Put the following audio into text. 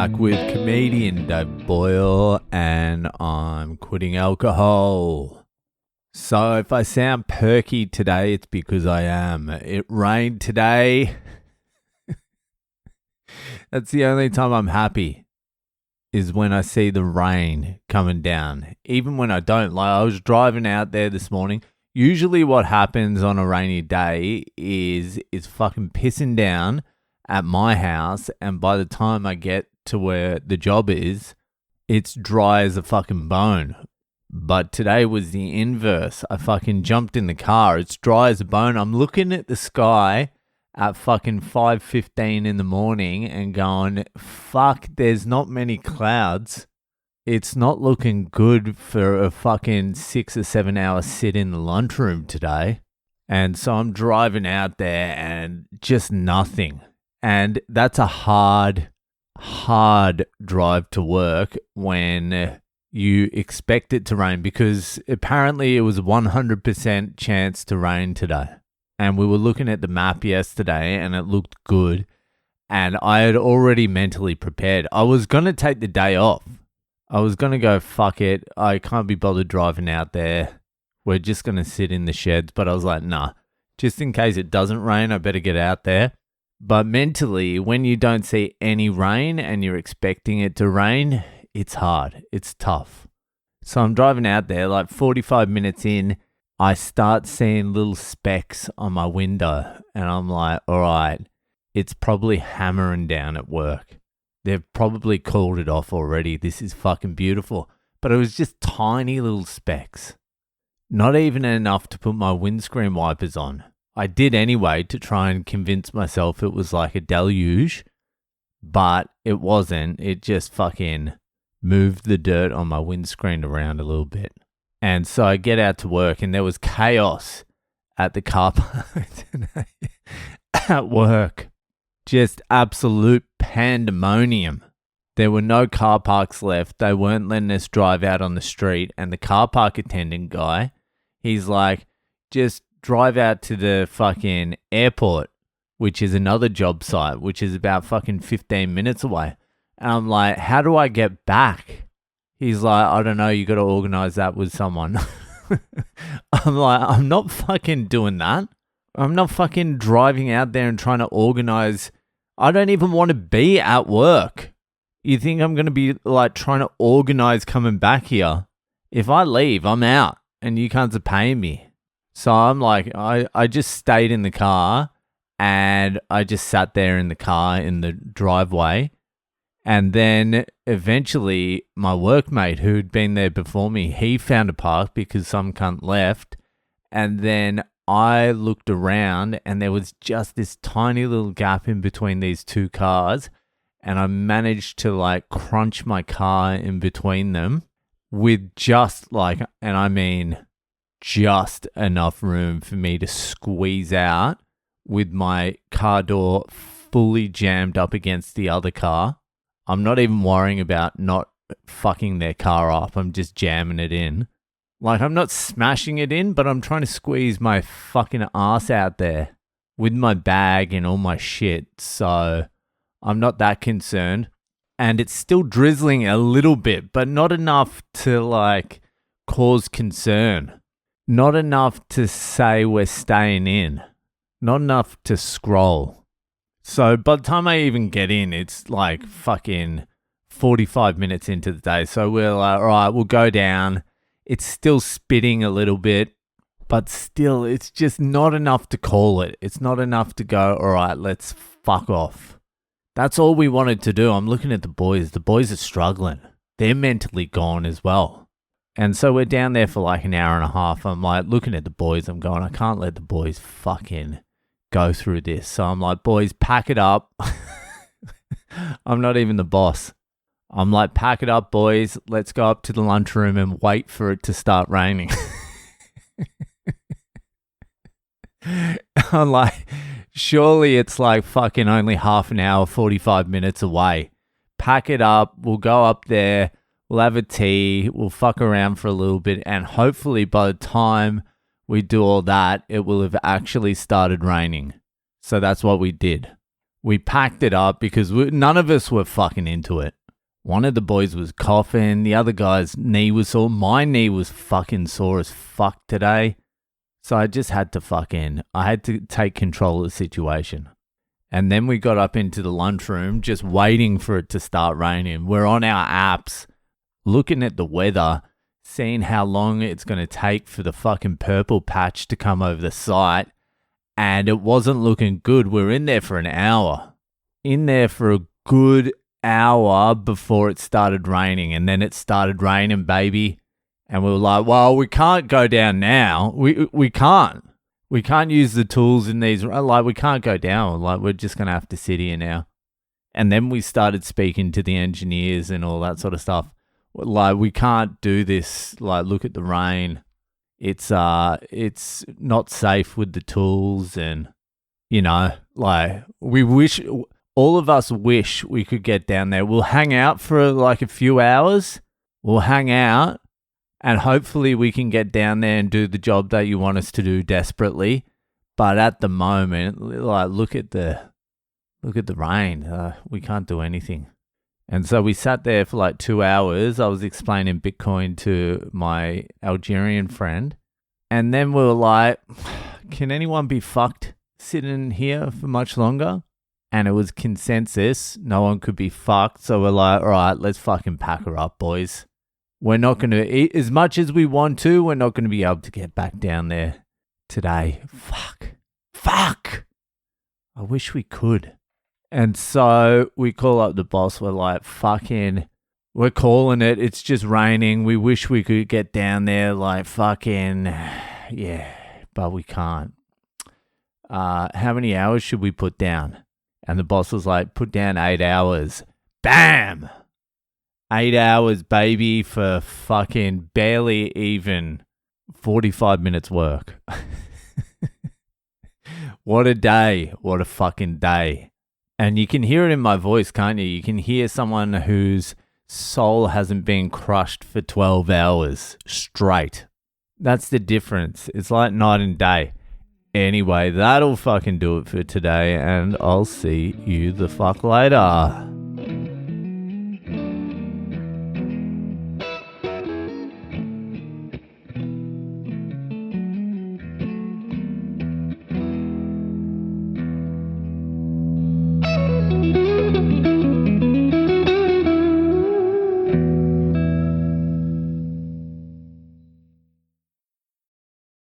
back with comedian Dave Boyale, and I'm quitting alcohol. So if I sound perky today, it's because I am. It rained today. That's the only time I'm happy, is when I see the rain coming down. Even when I don't. Like, I was driving out there this morning. Usually what happens on a rainy day is it's fucking pissing down at my house, and by the time I get to where the job is, it's dry as a fucking bone. But today was the inverse. I fucking jumped in the car. It's dry as a bone. I'm looking at the sky at fucking 5:15 in the morning and going, fuck, there's not many clouds. It's not looking good for a fucking 6 or 7 hour sit in the lunchroom today. And so I'm driving out there and just nothing. And that's a hard drive to work when you expect it to rain, because apparently it was a 100% chance to rain today. And we were looking at the map yesterday and it looked good. And I had already mentally prepared. I was going to take the day off. I was going to go, fuck it. I can't be bothered driving out there. We're just going to sit in the sheds. But I was like, nah, just in case it doesn't rain, I better get out there. But mentally, when you don't see any rain and you're expecting it to rain, it's hard. It's tough. So I'm driving out there, like 45 minutes in, I start seeing little specks on my window. And I'm like, all right, it's probably hammering down at work. They've probably called it off already. This is fucking beautiful. But it was just tiny little specks. Not even enough to put my windscreen wipers on. I did anyway to try and convince myself it was like a deluge, but it wasn't. It just fucking moved the dirt on my windscreen around a little bit. And so I get out to work and there was chaos at the car park today at work. Just absolute pandemonium. There were no car parks left. They weren't letting us drive out on the street. And the car park attendant guy, he's like, just drive out to the fucking airport, which is another job site, which is about fucking 15 minutes away. And I'm like, how do I get back? He's like, I don't know, you got to organize that with someone. I'm like, I'm not fucking doing that. I'm not fucking driving out there and trying to organize. I don't even want to be at work. You think I'm going to be like trying to organize coming back here? If I leave, I'm out and you can't pay me. So I'm like, I just stayed in the car and I just sat there in the car in the driveway. And then eventually my workmate who'd been there before me, he found a park because some cunt left. And then I looked around and there was just this tiny little gap in between these two cars. And I managed to like crunch my car in between them with just like, and I mean just enough room for me to squeeze out with my car door fully jammed up against the other car. I'm not even worrying about not fucking their car up. I'm just jamming it in. Like, I'm not smashing it in, but I'm trying to squeeze my fucking ass out there with my bag and all my shit. So I'm not that concerned. And it's still drizzling a little bit, but not enough to like cause concern. Not enough to say we're staying in. Not enough to scroll. So by the time I even get in, it's like fucking 45 minutes into the day. So we're like, all right, we'll go down. It's still spitting a little bit, but still, it's just not enough to call it. It's not enough to go, all right, let's fuck off. That's all we wanted to do. I'm looking at the boys. The boys are struggling. They're mentally gone as well. And so we're down there for like an hour and a half. I'm like looking at the boys. I'm going, I can't let the boys fucking go through this. So I'm like, boys, pack it up. I'm not even the boss. I'm like, pack it up, boys. Let's go up to the lunchroom and wait for it to start raining. I'm like, surely it's like fucking only half an hour, 45 minutes away. Pack it up. We'll go up there. We'll have a tea. We'll fuck around for a little bit. And hopefully by the time we do all that, it will have actually started raining. So that's what we did. We packed it up because none of us were fucking into it. One of the boys was coughing. The other guy's knee was sore. My knee was fucking sore as fuck today. So I just had to I had to take control of the situation. And then we got up into the lunchroom just waiting for it to start raining. We're on our apps looking at the weather, seeing how long it's going to take for the fucking purple patch to come over the site. And it wasn't looking good. We're in there for an hour. In there for a good hour before it started raining. And then it started raining, baby. And we were like, well, we can't go down now. We can't. We can't use the tools in these. Like, we can't go down. Like, we're just going to have to sit here now. And then we started speaking to the engineers and all that sort of stuff. Like, we can't do this. Like, look at the rain. It's not safe with the tools. And, you know, like, all of us wish we could get down there. We'll hang out for like a few hours. We'll hang out. And hopefully we can get down there and do the job that you want us to do desperately. But at the moment, like, look at the rain. We can't do anything. And so we sat there for like 2 hours. I was explaining Bitcoin to my Algerian friend. And then we were like, can anyone be fucked sitting here for much longer? And it was consensus. No one could be fucked. So we're like, all right, let's fucking pack her up, boys. We're not going to eat as much as we want to. We're not going to be able to get back down there today. Fuck. I wish we could. And so we call up the boss. We're like, we're calling it. It's just raining. We wish we could get down there. Like, yeah, but we can't. How many hours should we put down? And the boss was like, put down 8 hours. Bam! 8 hours, baby, for fucking barely even 45 minutes work. What a day. What a fucking day. And you can hear it in my voice, can't you? You can hear someone whose soul hasn't been crushed for 12 hours straight. That's the difference. It's like night and day. Anyway, that'll fucking do it for today, and I'll see you the fuck later.